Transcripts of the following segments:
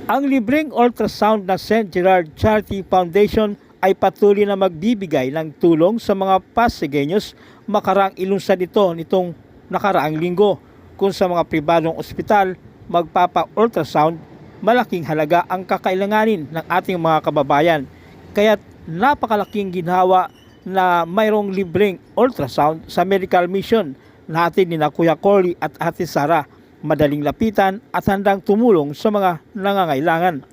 Ang libreng ultrasound na St. Gerard Charity Foundation ay patuloy na magbibigay ng tulong sa mga Pasigueños makaraang ilunsad ito nitong nakaraang linggo. Kung sa mga pribadong ospital magpapa-ultrasound, malaking halaga ang kakailanganin ng ating mga kababayan. Kaya't napakalaking ginhawa na mayroong libreng ultrasound sa medical mission na hatid ni Kuya Cory at Ate Sara. Madaling lapitan at handang tumulong sa mga nangangailangan.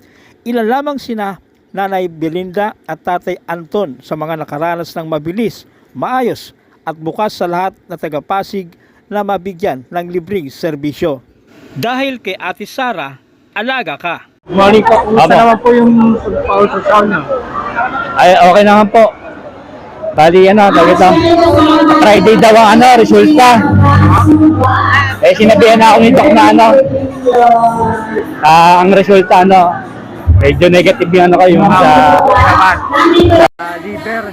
Ilan lamang sina Nanay Belinda at Tatay Anton sa mga nakaranas ng mabilis, maayos at bukas sa lahat na taga-Pasig na mabigyan ng libreng serbisyo. Dahil kay Ate Sara, alaga ka. Morning po. Kumusta naman po yung pagpa-ultrasound niyo? Ay, okay naman po. Bali, Friday daw ang resulta. Eh, sinabihan na ako ni Doc na ang resulta, medyo negative yung yung sa Liver.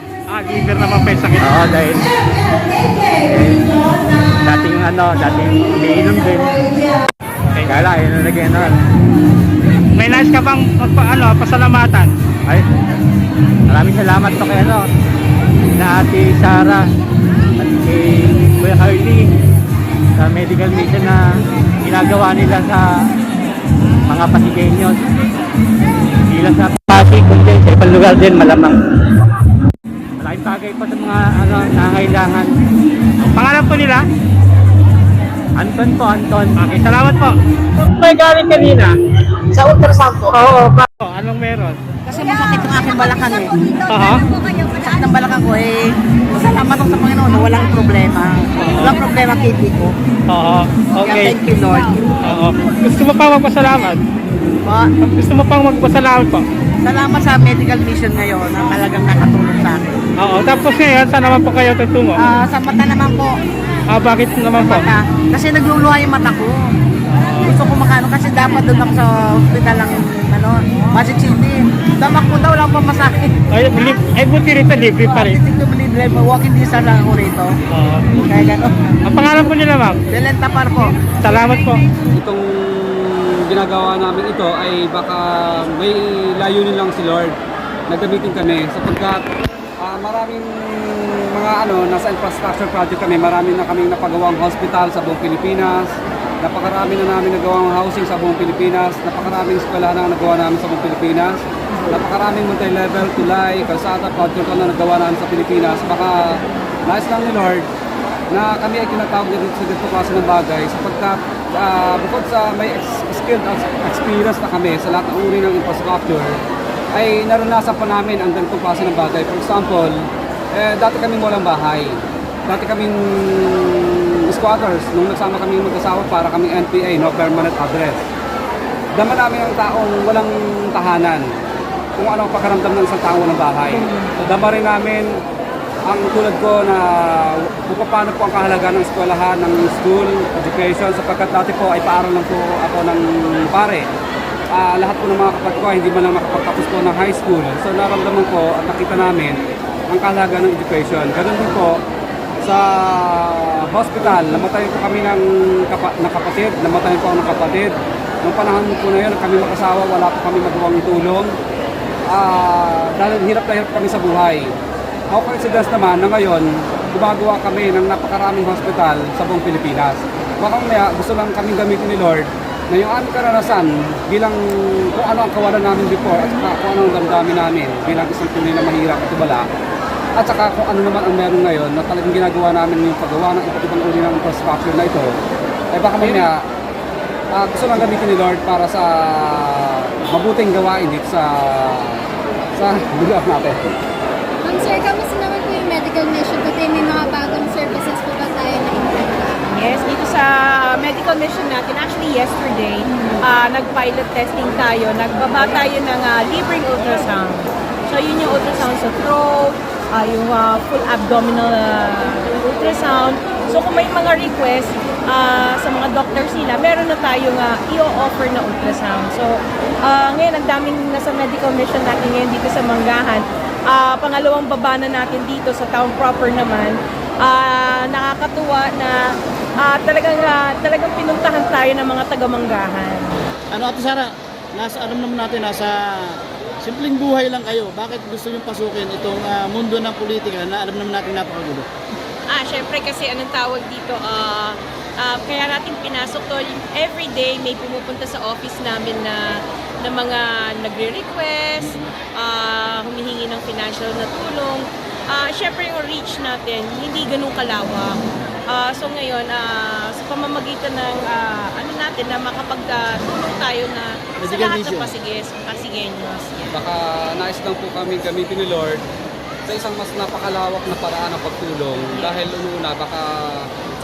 Liver naman pa yung sakit. Oo, dahil dating umiinom din. Kala, yun na naging May nais ka bang pasalamatan? Ay, maraming salamat po kay na Ate Sara at kay Kuya Carly sa medical mission na ginagawa nila sa mga Pasigueños. Hindi lang sa Pasig, kundi sa ibang lugar din malamang. Malaking bagay pa sa mga nangangailangan. Pangalan po nila? Anton po, Anton. Okay, salamat po. May galing kanina. Sa ultrasound po. Oo, anong meron? Kasi masakit yung aking balakang eh. Aha. Masakit ng balakang ko eh. Salamat ako sa Panginoon na walang problema. Walang problema kidney ko. Oo, Kaya okay. thank you Lord. Oo. Gusto mo pang magpasalamat? Pa, Gusto mo pang magpasalamat po? salamat sa medical mission ngayon na talagang nakatulong sa akin. Oo, tapos ngayon, saan naman po kayo tutungo? Sa mata naman po. Bakit naman po? Mata. Kasi nagluluha yung mata ko. Gusto ko kasi dapat doon ako sa hospital lang Pasig City. Damak ko daw lang pamasakit. Ay, buti rito, libre pa rin. Titig to believe, walking distance lang ako rito. Oo. Kaya gano'n. Ang pangalan po nila, ma'am? Belenta par po. Salamat po. Itong ginagawa namin ito ay baka may layunin lang si Lord na gamitin kami sapagkat maraming mga nasa infrastructure project kami, marami na kaming napagawang hospital sa buong Pilipinas, napakarami na namin nagawang housing sa buong Pilipinas, napakaraming eskwelahan na nagawa namin sa buong Pilipinas, napakaraming multi-level, tulay, kalsada, project na nagawa namin sa Pilipinas. Baka nais lang ni Lord na kami ay tinatawag dito sa dito klase ng bagay sapagkat bukod sa may skilled experience na kami sa lahat ng uri ng infrastructure, ay naranasan pa namin ang ganitong klase ng bagay. For example, dati kaming walang bahay. Dati kaming squatters nung nagsama kami mag-asawa para kaming NPA, no permanent address. Dama namin ang taong walang tahanan. Kung ano ang pakaramdam ng isang taong walang bahay. Dama rin namin ang tulad ko na kung paano po ang kahalaga ng eskwelahan, ng school, education, sapagkat dati po ay paaral lang po ako ng pare. Lahat po ng mga kapatid ko hindi man lang makapagtapos po ng high school. So naramdaman ko at nakita namin ang kahalaga ng education. Ganun din po sa hospital, namatayin po kami ng kapatid, namatayin po ako ng kapatid. Noong panahon po na yun, kami mag-asawa, wala po kami magawang tulong. Dahil hirap na hirap kami sa buhay. How coincidence naman na ngayon, gumagawa kami ng napakaraming hospital sa buong Pilipinas. Baka mamaya gusto lang kaming gamitin ni Lord na yung aming karanasan bilang kung ano ang kawalan namin before at saka kung ano ang damdamin namin bilang isang Pinoy na mahirap at tubala at saka kung ano naman ang meron ngayon na talagang ginagawa namin yung paggawa ng iba't ibang uri ng infrastructure na ito, ay baka mamaya gusto lang gamitin ni Lord para sa mabuting gawain dito sa lugar natin. Sir, kamusta naman po yung medical mission today? May mga bagong services po ba tayo na implementa? Yes, dito sa medical mission natin, actually yesterday, nag-pilot testing tayo. Nagbaba tayo ng libreng ultrasound. So yun yung ultrasound sa throat, yung full abdominal ultrasound. So kung may mga request sa mga doctors nila, meron na tayong i-offer na ultrasound. So ngayon, ang daming nasa medical mission natin ngayon dito sa Manggahan. Pangalawang baba na natin dito sa town proper naman. Nakakatuwa na talagang pinuntahan tayo ng mga taga-Manggahan. Ate Sara, alam naman natin, nasa simpleng buhay lang kayo. Bakit gusto nyo pasukin itong mundo ng politika na alam naman natin napakagulo? Syempre kasi anong tawag dito, kaya natin pinasok to. Every day may pumupunta sa office namin na mga nagre-request, humihingi ng financial na tulong. Syempre yung reach natin, hindi ganun kalawak. So ngayon, sa pamamagitan ng ano natin na makapagtulong tayo na sa Medical lahat mission. ng Pasigueños. Baka nais lang po kami gamitin ni Lord sa isang mas napakalawak na paraan ng pagtulong dahil una baka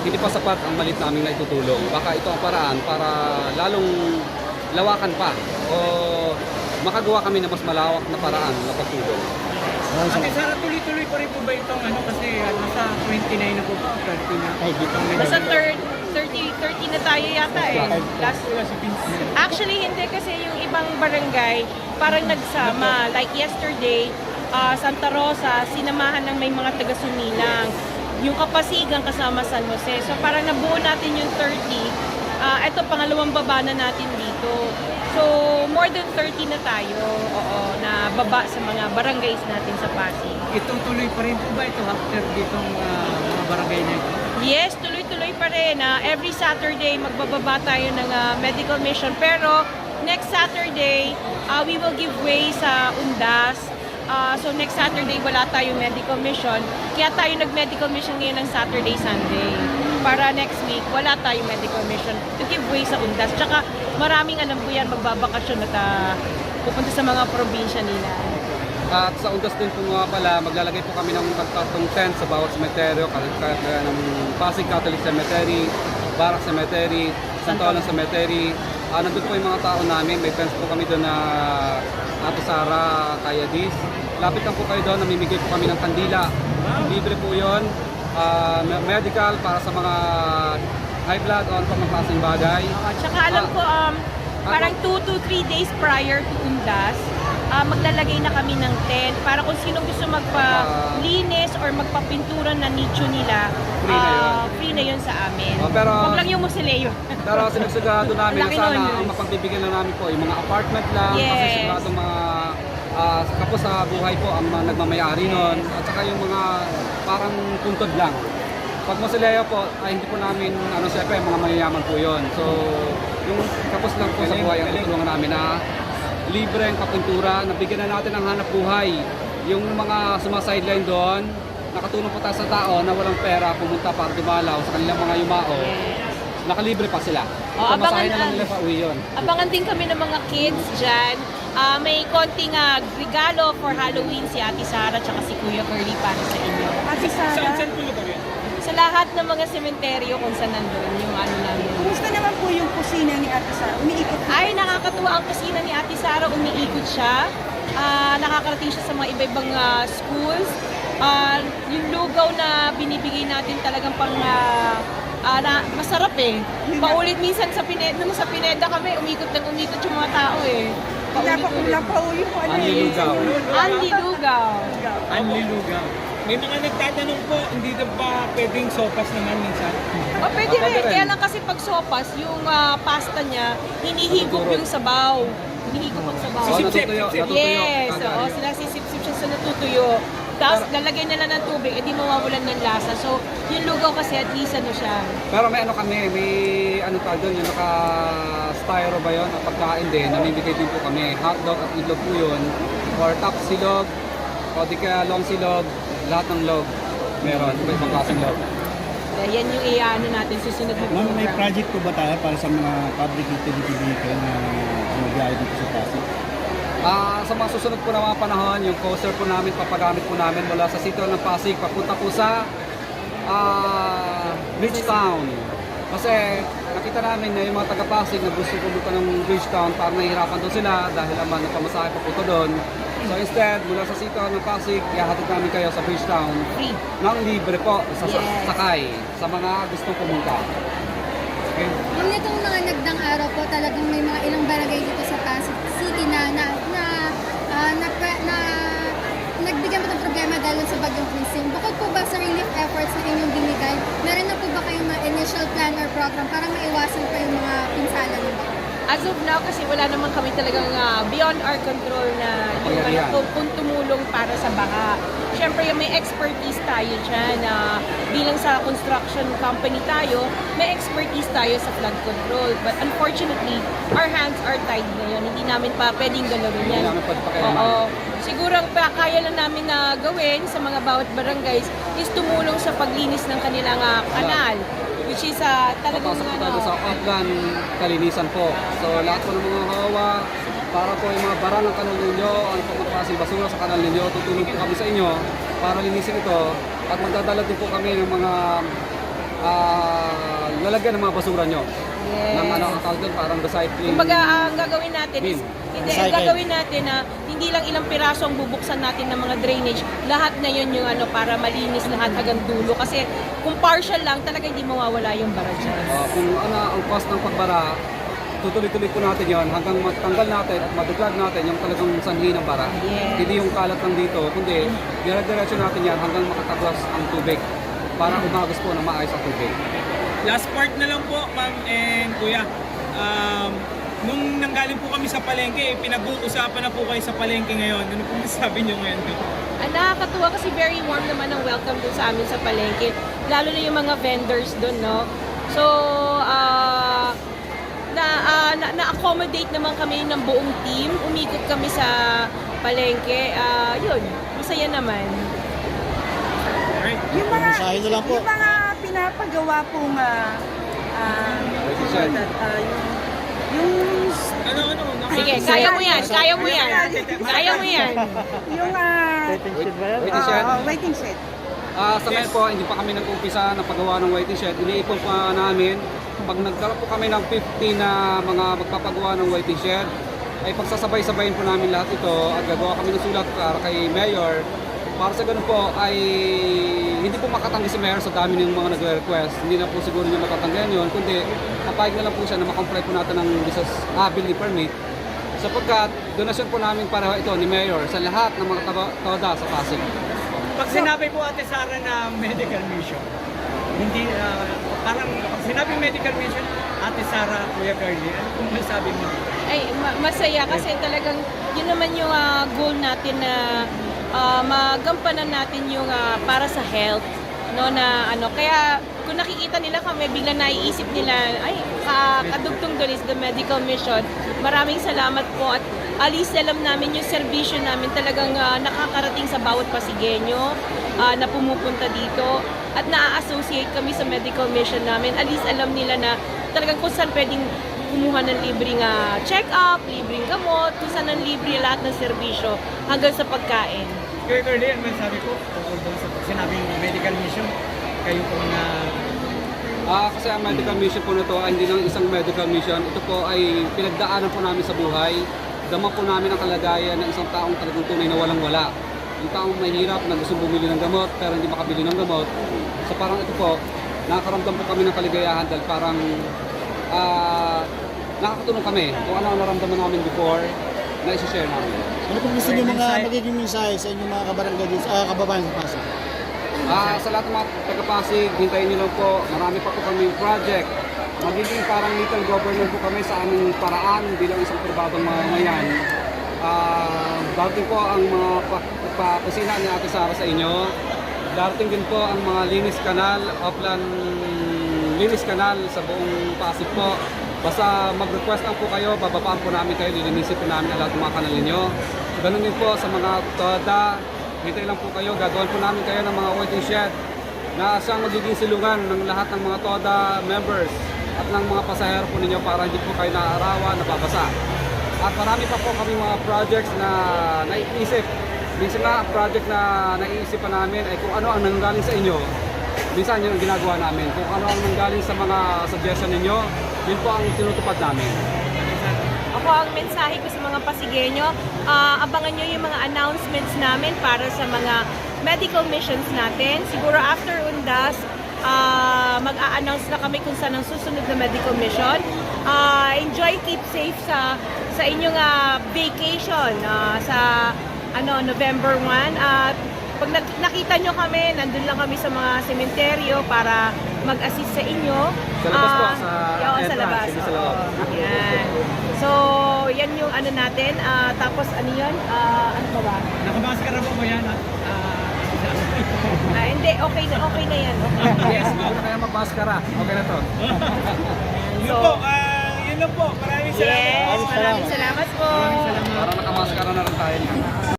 hindi pa sapat ang malit namin na itutulong. Baka ito ang paraan para lalong lawakan pa o makagawa kami ng mas malawak na paraan na pagtulong. Ate Sara, tuloy-tuloy pa rin po ba itong kasi nasa 29 na po ba? 30 na. Basta 30 na tayo yata eh. Actually, hindi kasi yung ibang barangay parang nagsama. Like yesterday, Santa Rosa, sinamahan ng may mga taga-Sumilang. Yung Kapasigan kasama San Jose. So parang nabuo natin yung 30. Ito, pangalawang baba na natin dito. So, more than 30 na tayo, na baba sa mga barangays natin sa Pasig. Itutuloy pa rin po ba ito after ditong mga barangay na ito? Yes, tuloy-tuloy pa rin. Every Saturday, magbababa tayo ng medical mission. Pero, next Saturday, we will give way sa Undas. So, next Saturday, wala tayong medical mission. Kaya tayo nag-medical mission ngayon ng Saturday, Sunday. Para next week, wala tayong medical mission to give way sa Undas. Tsaka, maraming alam ko yan, magbabakasyon at pupunta sa mga probinsya nila. At sa Undas din po nga pala, maglalagay po kami ng pagtatong tent sa bawat semeteryo, kaya ng Pasig Catholic Cemetery, Barak Cemetery, Santolan Cemetery. Nandun po yung mga tao namin, may friends po kami doon na Ate Sara, Kaya Diz. Lapit lang po kayo doon, namimigay po kami ng kandila. Libre po yun. Medical para sa mga high blood o ano pang klaseng bagay. Tsaka alam ko, parang 2 to 3 days prior to Undas, maglalagay na kami ng tent para kung sino gusto magpa-linis or magpapintura na nicho nila, free na yun sa amin. Pero, Huwag lang yung musileo. pero sinigurado namin na Laki sana nun. ang mapagbibigyan na namin po yung mga apartment lang, Yes. kasi sigurado mga kapos sa buhay po ang mga nagmamayari nun, at saka yung mga parang puntod lang. Pag Mosileo po, ay hindi po namin, syempre, mga mayayaman po yun. So, yung kapos lang po sa buhay ang tutulungan namin na libre ang kapintura, nabigyan na natin ng hanap buhay. Yung mga sumasideline doon, nakatulong po tayo sa tao na walang pera, pumunta para dumalaw sa kanilang mga yumao. Nakalibre pa sila. Pamasahin na lang nila pa uwi yun. Abangan din kami ng mga kids dyan. May konting regalo for Halloween si Ate Sara at si Kuya Curly para sa inyo. Ate Sara, Sa lahat ng mga sementeryo kung saan nandun yung ano namin. kumusta naman po yung kusina ni Ate Sara? Umiikot po. Ay, nakakatuwa ang kusina ni Ate Sara. Umiikot siya. Nakakarating siya sa mga iba-ibang schools. Yung lugaw na binibigay natin talagang pang masarap eh. Paulit minsan sa Pineda kami, umikot yung mga tao eh. Kulang pa yung ano Anli Lugaw. Anli Lugaw. Anlilugaw. May mga nagtatanong po, hindi na ba pwedeng sopas naman minsan? O pwede Pwede rin. rin. Kaya lang kasi pag sopas, yung pasta niya, hinihigop yung sabaw. Hinihigop ang sabaw. Natutuyo. Yes, Kagaya. oo, sila sisip-sip siya sa natutuyo. Tapos lalagay nila ng tubig, edi mawawalan ng lasa. So, yung lugaw kasi at least ano siya. Pero may kami, may tawag doon, yung naka-styro ba yun? At pagkain din, namimigay din po kami. Hotdog at itlog po yun. Or top silog, o di kaya long silog, lahat ng log. Meron, may ibang klaseng log. Yan yung ano natin, susunod na Ma'am, may program. project po ba tayo para sa mga public utility vehicle na magbiyahe dito sa Pasig? Sa mga susunod po na mga panahon, yung coaster po namin, papagamit po namin mula sa sitio ng Pasig, papunta po sa Bridgetown. Kasi nakita namin na yung mga taga-Pasig na gusto pumunta ng Bridgetown, parang nahihirapan doon sila dahil naman ng pamasahe papunta doon. So instead, mula sa sitio ng Pasig, ihahatid namin kayo sa Bridgetown Free. ng libre po sa Yes. sakay sa mga gustong pumunta. Yung nitong mga nagdang araw po, talagang may mga ilang barangay dito sa Pasig City na nagbigyan po ng problema dahil sa bagyong Francine. Bukod po ba sa relief efforts na inyong binigay, meron na po ba kayong mga initial plan or program para maiwasan pa yung mga pinsala nito? As of now, kasi wala naman kami talagang beyond our control na yung Ayan. kung tumulong para sa baka. Siyempre, may expertise tayo dyan. Bilang sa construction company tayo, may expertise tayo sa flood control. But unfortunately, our hands are tied ngayon. Hindi namin pa pwedeng galawin yan. Hindi namin pagpakialaman. Oo. Siguro ang kaya lang namin na gawin sa mga bawat barangays is tumulong sa paglinis ng kanilang kanal. Which is talagang Papasok po tayo sa upland kalinisan po. So lahat po ng mga hawa, para po yung mga bara ng kanal ninyo, ano po mga klaseng basura sa kanal ninyo, tutulong po kami sa inyo para linisin ito. At magdadala din po kami ng mga lalagyan ng mga basura nyo. Yes. Ng ang tawag doon, parang recycling. Kumbaga, ang gagawin natin is, Bin. ang gagawin natin na hindi lang ilang piraso ang bubuksan natin ng mga drainage, lahat na yun yung para malinis lahat hanggang dulo. Kasi kung partial lang, talaga hindi mawawala yung bara dyan. Kung ano ang cost ng pagbara, tutuloy-tuloy po natin yon hanggang matanggal natin at maduglag natin yung talagang sanhi ng bara. Yes. Hindi yung kalat lang dito, kundi dire-diretso natin yan hanggang makatagos ang tubig para umagos po ng maayos ang tubig. Last part na lang po, ma'am and kuya. Nung nanggaling po kami sa palengke, pinag-uusapan na po kayo sa palengke ngayon. Ano po masasabi nyo ngayon? Nakakatuwa kasi very warm naman ang welcome dun sa amin sa palengke. Lalo na yung mga vendors dun, no? So, na-accommodate naman kami ng buong team. Umikot kami sa palengke. Yun, masaya naman. Alright. Yung mga, Mensahe na lang po. yung mga pinapagawa pong yung Ano? Sige, kaya mo yan, kaya mo yan. Kaya mo yan. yung Waiting shed? waiting shed. Sa ngayon po, hindi pa kami nag-umpisa ng paggawa ng waiting shed. Iniipon pa namin. Pag nagkaroon po kami ng 50 na mga magpapagawa ng waiting shed, ay pagsasabay-sabayin po namin lahat ito at gagawa kami ng sulat para kay Mayor. Para sa ganun po ay hindi po makatanggi si Mayor sa dami ng mga nagre-request. Hindi na po siguro niya matatanggihan yun, kundi papayag na lang po siya na makomply po natin ng building permit. Sapagkat donasyon po namin para ito ni Mayor sa lahat ng mga toda sa Pasig. Pag sinabi po Ate Sara na medical mission, hindi, parang pag sinabing medical mission, Ate Sara, Kuya Carly, ano kung masabi mo? Ay, masaya kasi talagang yun naman yung goal natin na magampanan natin yung para sa health, no, na kaya kung nakikita nila kami, bigla naiisip nila, ay, kadugtong doon is the medical mission. Maraming salamat po at alis alam namin yung serbisyo namin talagang nakakarating sa bawat Pasigueño na pumupunta dito at na-associate kami sa medical mission namin. Alis alam nila na talagang kung saan pwedeng kumuha ng libreng check-up, libreng gamot, kung saan ang libre lahat ng serbisyo hanggang sa pagkain. Kuya Carly, ano masabi po tungkol doon sa sinabing medical mission? Kayo po na... Kasi ang medical mission po na to ay hindi lang isang medical mission. Ito po ay pinagdaanan po namin sa buhay. Dama po namin ang kalagayan ng isang taong talagang tunay na walang-wala. Yung taong mahirap na gusto bumili ng gamot pero hindi makabili ng gamot. So parang ito po, nakakaramdam po kami ng kaligayahan dahil parang nakakatulong kami kung ano ang naramdaman namin before na isi-share namin. Ano kung gusto niyo mga magiging mensahe sa inyong mga kabarangay dito, kababayan sa Pasig? Sa lahat ng mga taga-Pasig, hintayin niyo lang po. Marami pa po kami project. Magiging parang little government po kami sa aming paraan bilang isang pribadong mamamayan. Darating po ang mga kusina ni Ate Sara sa inyo. Darating din po ang mga linis kanal, upland linis kanal sa buong Pasig po. Basta mag-request lang po kayo, bababaan po namin kayo, lilinisin po namin ang lahat ng mga kanal ninyo. Ganun din po sa mga toda. Hintay lang po kayo, gagawin po namin kayo ng mga waiting shed na siyang magiging silungan ng lahat ng mga TODA members at ng mga pasahero po ninyo para hindi po kayo naaarawan, nababasa. At marami pa po kami mga projects na naiisip. Minsan nga, project na naiisip pa namin ay kung ano ang nanggaling sa inyo. Minsan yun ang ginagawa namin. Kung ano ang nanggaling sa mga suggestion ninyo, yun po ang tinutupad namin. Ako ang mensahe ko sa mga Pasigueño, abangan nyo yung mga announcements namin para sa mga medical missions natin. Siguro after Undas, mag-a-announce na kami kung saan ang susunod na medical mission. Enjoy, keep safe sa inyong vacation sa November 1. At pag nakita nyo kami, nandun lang kami sa mga sementeryo para mag-assist sa inyo. Sa labas po, sa sa entrance, labas. hindi sa loob. Oo, yan. So, yan yung ano natin. Tapos ano yun? Ano ba ba? Nakamaskara po ba yan? Hindi, okay na yan. Okay. Yes, huwag na kaya magmaskara. Okay na to. So, Yun lang po. Maraming yes, maraming salamat po. Para nakamaskara na rin tayo.